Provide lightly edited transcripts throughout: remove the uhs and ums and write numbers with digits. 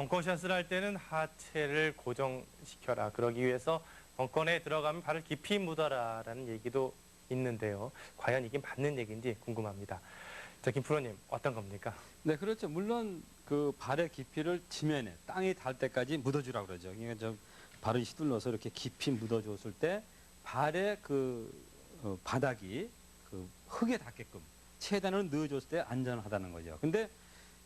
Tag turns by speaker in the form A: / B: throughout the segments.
A: 벙커샷을 할 때는 하체를 고정시켜라. 그러기 위해서 벙커에 들어가면 발을 깊이 묻어라라는 얘기도 있는데요. 과연 이게 맞는 얘기인지 궁금합니다. 자, 김 프로님 어떤 겁니까?
B: 네, 그렇죠. 물론 그 발의 깊이를 지면에 땅이 닿을 때까지 묻어주라고 그러죠. 그러니까 좀 발을 휘둘러서 이렇게 깊이 묻어줬을 때 발의 바닥이 그 흙에 닿게끔 최대한으로 넣어줬을 때 안전하다는 거죠. 근데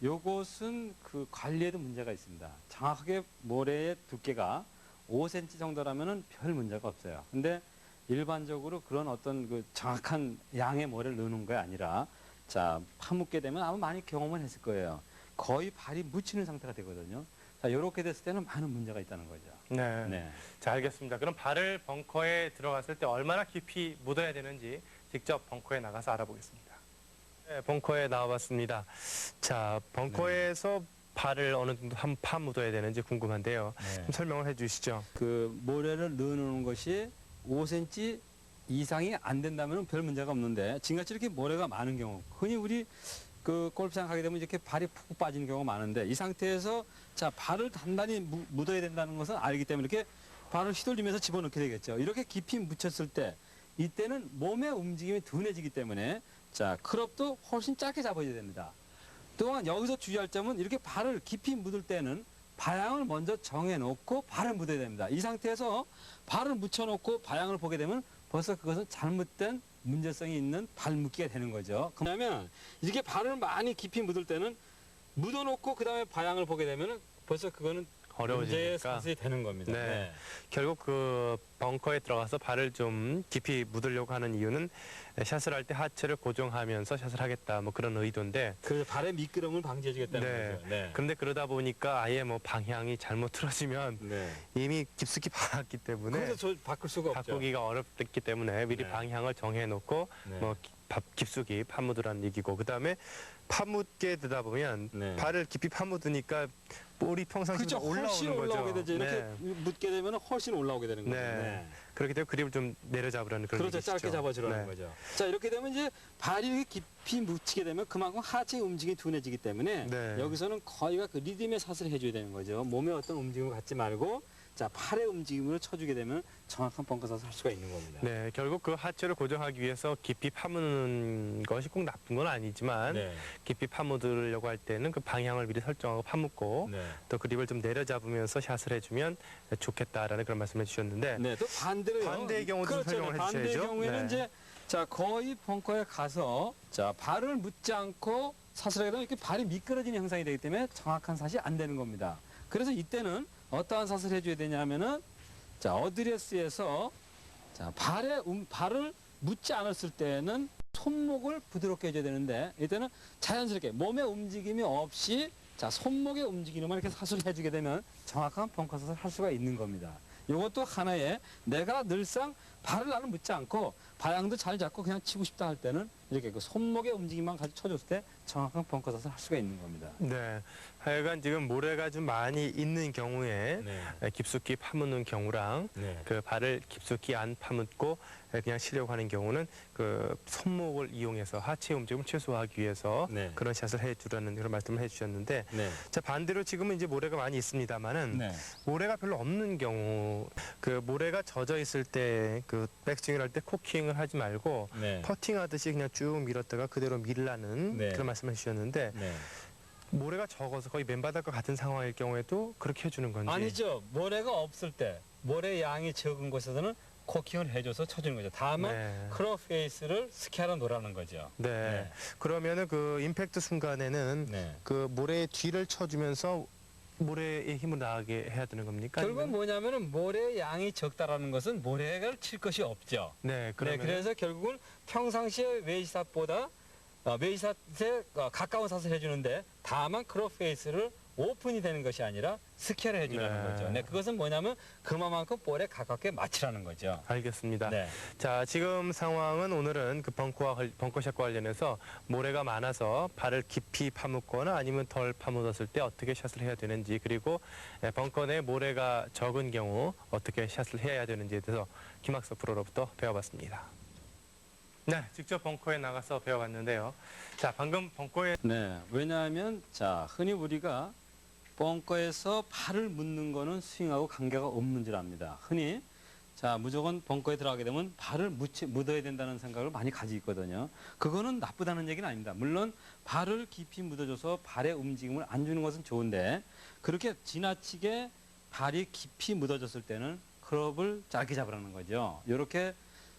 B: 요것은 그 관리에도 문제가 있습니다. 정확하게 모래의 두께가 5cm 정도라면은 별 문제가 없어요. 근데 일반적으로 그런 어떤 그 정확한 양의 모래를 넣는 게 아니라 자, 파묻게 되면 아마 많이 경험을 했을 거예요. 거의 발이 묻히는 상태가 되거든요. 자, 이렇게 됐을 때는 많은 문제가 있다는 거죠.
A: 네.
B: 네.
A: 자, 알겠습니다. 그럼 발을 벙커에 들어갔을 때 얼마나 깊이 묻어야 되는지 직접 벙커에 나가서 알아보겠습니다. 네, 벙커에 나와봤습니다. 자, 벙커에서 발을 어느 정도 한 파 묻어야 되는지 궁금한데요.
B: 네.
A: 좀 설명을 해주시죠.
B: 그 모래를 넣어놓는 것이 5cm 이상이 안 된다면 별 문제가 없는데 지금같이 이렇게 모래가 많은 경우 흔히 우리 그 골프장 가게 되면 이렇게 발이 푹 빠지는 경우가 많은데 이 상태에서 자 발을 단단히 묻어야 된다는 것은 알기 때문에 이렇게 발을 휘둘리면서 집어넣게 되겠죠. 이렇게 깊이 묻혔을 때 이때는 몸의 움직임이 둔해지기 때문에 자 클럽도 훨씬 짧게 잡아야 됩니다. 또한 여기서 주의할 점은 이렇게 발을 깊이 묻을 때는 방향을 먼저 정해놓고 발을 묻어야 됩니다. 이 상태에서 발을 묻혀놓고 방향을 보게 되면 벌써 그것은 잘못된 문제성이 있는 발 묻기가 되는 거죠. 그러면 이렇게 발을 많이 깊이 묻을 때는 묻어놓고 그 다음에 방향을 보게 되면 벌써 그거는 문제의
A: 어려워지니까.
B: 사슬이 되는 겁니다.
A: 네. 결국 그 벙커에 들어가서 발을 좀 깊이 묻으려고 하는 이유는 샷을 할 때 하체를 고정하면서 샷을 하겠다 뭐 그런 의도인데
B: 그래서 발의 미끄럼을 방지해주겠다는
A: 네.
B: 거죠. 네.
A: 그런데 그러다 보니까 아예 뭐 방향이 잘못 틀어지면
B: 네.
A: 이미 깊숙이 박았기 때문에
B: 그래서 저 바꿀 수가 없죠.
A: 바꾸기가 어렵기 때문에 미리
B: 네.
A: 방향을 정해놓고
B: 네.
A: 뭐 깊숙이 파묻으라는 얘기고 그다음에 파묻게 되다 보면
B: 네.
A: 발을 깊이 파묻으니까 볼이 평상시보다
B: 그렇죠. 훨씬
A: 올라오는
B: 올라오게
A: 거죠.
B: 되죠. 이렇게
A: 네.
B: 묻게 되면 훨씬 올라오게 되는 거죠.
A: 네. 그렇게 되면 그립을 좀 내려잡으라는 그런
B: 그렇죠.
A: 얘기시죠.
B: 짧게 잡아주라는
A: 네.
B: 거죠. 자, 이렇게 되면 이제 발이 이렇게 깊이 묻히게 되면 그만큼 하체 움직임이 둔해지기 때문에
A: 네.
B: 여기서는 거의가 그 리듬의 사슬을 해줘야 되는 거죠. 몸의 어떤 움직임을 갖지 말고 자, 팔의 움직임으로 쳐주게 되면 정확한 벙커 샷을 할 수가 있는 겁니다.
A: 네, 결국 그 하체를 고정하기 위해서 깊이 파묻는 것이 꼭 나쁜 건 아니지만
B: 네.
A: 깊이 파묻으려고 할 때는 그 방향을 미리 설정하고 파묻고
B: 네.
A: 또 그립을 좀 내려잡으면서 샷을 해주면 좋겠다라는 그런 말씀을 해주셨는데
B: 네, 또 반대로요.
A: 반대의 경우도 좀
B: 그렇죠.
A: 설명을
B: 반대의
A: 해주셔야죠.
B: 경우에는
A: 네.
B: 이제 자 거의 벙커에 가서 자 발을 묻지 않고 샷을 하게 되면 이렇게 발이 미끄러지는 형상이 되기 때문에 정확한 샷이 안 되는 겁니다. 그래서 이때는 어떠한 샷을 해줘야 되냐면은 자 어드레스에서 자 발을 묻지 않았을 때는 손목을 부드럽게 해줘야 되는데 이때는 자연스럽게 몸의 움직임이 없이 자 손목의 움직임만 이렇게 사슬을 해주게 되면 정확한 벙커샷을 할 수가 있는 겁니다. 이것도 하나의 내가 늘상 발을 나는 묻지 않고 방향도 잘 잡고 그냥 치고 싶다 할 때는 이렇게 그 손목의 움직임만 가지고 쳐줬을 때 정확한 벙커샷을 할 수가 있는 겁니다.
A: 네, 하여간 지금 모래가 좀 많이 있는 경우에
B: 네.
A: 깊숙이 파묻는 경우랑
B: 네.
A: 그 발을 깊숙이 안 파묻고 그냥 치려고 하는 경우는 그 손목을 이용해서 하체 움직임을 최소화하기 위해서
B: 네.
A: 그런 샷을 해주라는 그런 말씀을 해주셨는데
B: 네.
A: 자 반대로 지금은 이제 모래가 많이 있습니다만은
B: 네.
A: 모래가 별로 없는 경우 그 모래가 젖어 있을 때 그 백스윙을 할 때 코킹을 하지 말고
B: 네.
A: 퍼팅하듯이 그냥 쭉 밀었다가 그대로 밀라는
B: 네.
A: 그런 말씀을 해주셨는데
B: 네.
A: 모래가 적어서 거의 맨바닥과 같은 상황일 경우에도 그렇게 해주는 건지
B: 아니죠. 모래가 없을 때 모래 양이 적은 곳에서는 코킹을 해줘서 쳐주는 거죠. 다만
A: 네.
B: 크롭 페이스를 스키하러 놓으라는 거죠.
A: 네.
B: 네.
A: 그러면은 그 임팩트 순간에는
B: 네.
A: 그 모래의 뒤를 쳐주면서 모래의 힘을 나가게 해야 되는 겁니까?
B: 결국은
A: 아니면-
B: 뭐냐면은 모래 양이 적다라는 것은 모래를 칠 것이 없죠.
A: 네,
B: 네,
A: 그러면
B: 그래서 결국은 평상시에 웨이샷보다 웨이샷에 가까운 샷을 해주는데 다만 크롭 페이스를 오픈이 되는 것이 아니라 스퀘어를 해주라는
A: 네.
B: 거죠. 네, 그것은 뭐냐면 그만큼 볼에 가깝게 맞추라는 거죠.
A: 알겠습니다.
B: 네.
A: 자, 지금 상황은 오늘은 그 벙커샷과 관련해서 모래가 많아서 발을 깊이 파묻거나 아니면 덜 파묻었을 때 어떻게 샷을 해야 되는지 그리고 벙커 내 모래가 적은 경우 어떻게 샷을 해야 되는지에 대해서 김학석 프로로부터 배워봤습니다. 네, 직접 벙커에 나가서 배워봤는데요. 자, 방금 벙커에
B: 네, 왜냐하면 자 흔히 우리가 벙커에서 발을 묻는 거는 스윙하고 관계가 없는 줄 압니다. 흔히 자 무조건 벙커에 들어가게 되면 발을 묻어야 된다는 생각을 많이 가지고 있거든요. 그거는 나쁘다는 얘기는 아닙니다. 물론 발을 깊이 묻어줘서 발의 움직임을 안 주는 것은 좋은데 그렇게 지나치게 발이 깊이 묻어졌을 때는 클럽을 짧게 잡으라는 거죠. 이렇게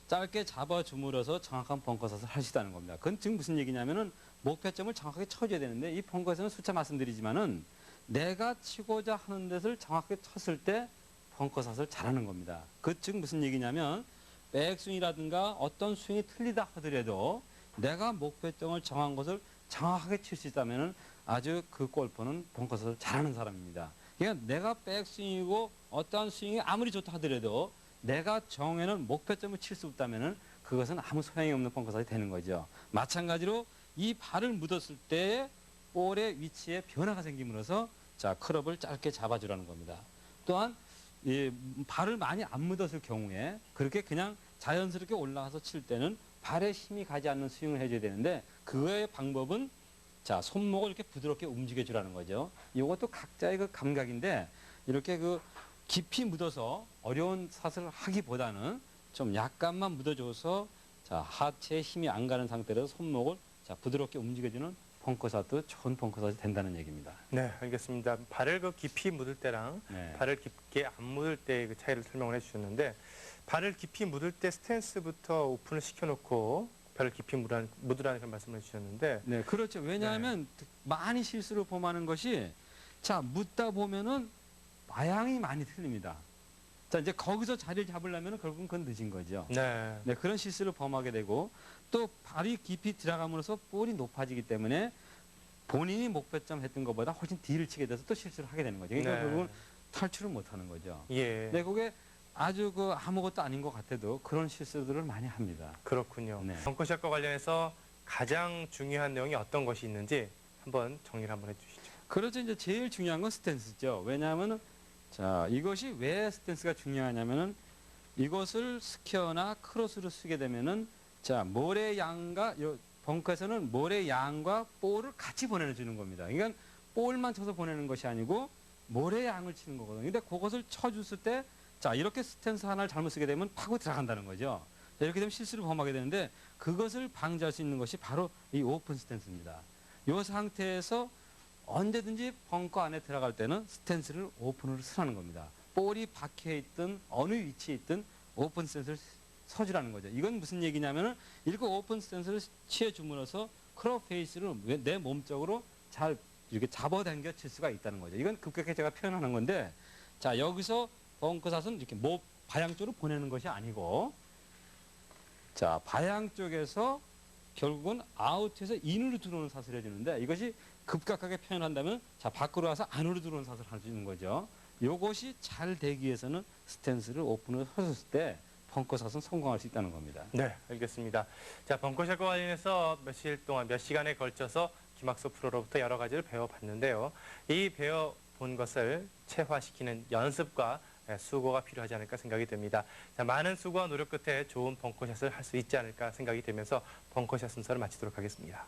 B: 짧게 잡아 주물어서 정확한 벙커샷을 할 수 있다는 겁니다. 그건 즉 무슨 얘기냐면은 목표점을 정확하게 쳐줘야 되는데 이 벙커에서는 수차 말씀드리지만은 내가 치고자 하는 데를 정확하게 쳤을 때 벙커샷을 잘하는 겁니다. 그 즉 무슨 얘기냐면 백스윙이라든가 어떤 스윙이 틀리다 하더라도 내가 목표점을 정한 것을 정확하게 칠 수 있다면 아주 그 골퍼는 벙커샷을 잘하는 사람입니다. 그러니까 내가 백스윙이고 어떠한 스윙이 아무리 좋다 하더라도 내가 정해놓은 목표점을 칠 수 없다면 그것은 아무 소용이 없는 벙커샷이 되는 거죠. 마찬가지로 이 발을 묻었을 때 볼의 위치에 변화가 생김으로써 자 클럽을 짧게 잡아주라는 겁니다. 또한 이 발을 많이 안 묻었을 경우에 그렇게 그냥 자연스럽게 올라가서 칠 때는 발에 힘이 가지 않는 스윙을 해줘야 되는데 그거의 방법은 자 손목을 이렇게 부드럽게 움직여 주라는 거죠. 이것도 각자의 그 감각인데 이렇게 그 깊이 묻어서 어려운 샷을 하기보다는 좀 약간만 묻어줘서 자 하체에 힘이 안 가는 상태로 손목을 자 부드럽게 움직여주는 벙커샷도 좋은 벙커샷이 된다는 얘기입니다.
A: 네, 알겠습니다. 발을 그 깊이 묻을 때랑
B: 네.
A: 발을 깊게 안 묻을 때의 그 차이를 설명을 해주셨는데 발을 깊이 묻을 때 스탠스부터 오픈을 시켜놓고 발을 깊이 묻으라는 그런 말씀을 해주셨는데
B: 네, 그렇죠. 왜냐하면 많이 실수를 범하는 것이 자 묻다 보면은 방향이 많이 틀립니다. 자 이제 거기서 자리를 잡으려면 결국은 그건 늦은 거죠.
A: 네,
B: 네, 그런 실수를 범하게 되고 또 발이 깊이 들어감으로써 볼이 높아지기 때문에 본인이 목표점 했던 것보다 훨씬 뒤를 치게 돼서 또 실수를 하게 되는 거죠. 그러니까
A: 네.
B: 결국은 탈출을 못하는 거죠.
A: 예,
B: 네, 그게 아주 그 아무것도 아닌 것 같아도 그런 실수들을 많이 합니다.
A: 그렇군요.
B: 네.
A: 벙커샷과 관련해서 가장 중요한 내용이 어떤 것이 있는지 한번 정리를 한번 해주시죠.
B: 그렇죠. 이제 제일 중요한 건 스탠스죠. 왜냐하면은 자 이것이 왜 스탠스가 중요하냐면은 이것을 스퀘어나 크로스로 쓰게 되면은 자 모래 양과 벙커에서는 모래 양과 볼을 같이 보내주는 겁니다. 그러니까 볼만 쳐서 보내는 것이 아니고 모래 양을 치는 거거든요. 근데 그것을 쳐줬을 때 자 이렇게 스탠스 하나를 잘못 쓰게 되면 파고 들어간다는 거죠. 자, 이렇게 되면 실수를 범하게 되는데 그것을 방지할 수 있는 것이 바로 이 오픈 스탠스입니다. 이 상태에서 언제든지 벙커 안에 들어갈 때는 스탠스를 오픈으로 쓰라는 겁니다. 볼이 박혀 있든 어느 위치에 있든 오픈 스탠스를 서주라는 거죠. 이건 무슨 얘기냐면은 이렇게 오픈 스탠스를 취해 줌으로써 크롭 페이스를 내 몸쪽으로 잘 이렇게 잡아당겨 칠 수가 있다는 거죠. 이건 급격하게 제가 표현하는 건데 자 여기서 벙커샷은 이렇게 방향 쪽으로 보내는 것이 아니고 자 방향 쪽에서 결국은 아웃에서 인으로 들어오는 샷을 해주는데 이것이 급격하게 표현한다면 자 밖으로 와서 안으로 들어오는 샷을 할 수 있는 거죠. 이것이 잘 되기 위해서는 스탠스를 오픈을 하셨을 때 벙커샷은 성공할 수 있다는 겁니다.
A: 네, 알겠습니다. 자, 벙커샷과 관련해서 며칠 동안 몇 시간에 걸쳐서 김학수 프로로부터 여러 가지를 배워봤는데요. 이 배워본 것을 체화시키는 연습과 수고가 필요하지 않을까 생각이 됩니다. 자, 많은 수고와 노력 끝에 좋은 벙커샷을 할 수 있지 않을까 생각이 되면서 벙커샷 순서를 마치도록 하겠습니다.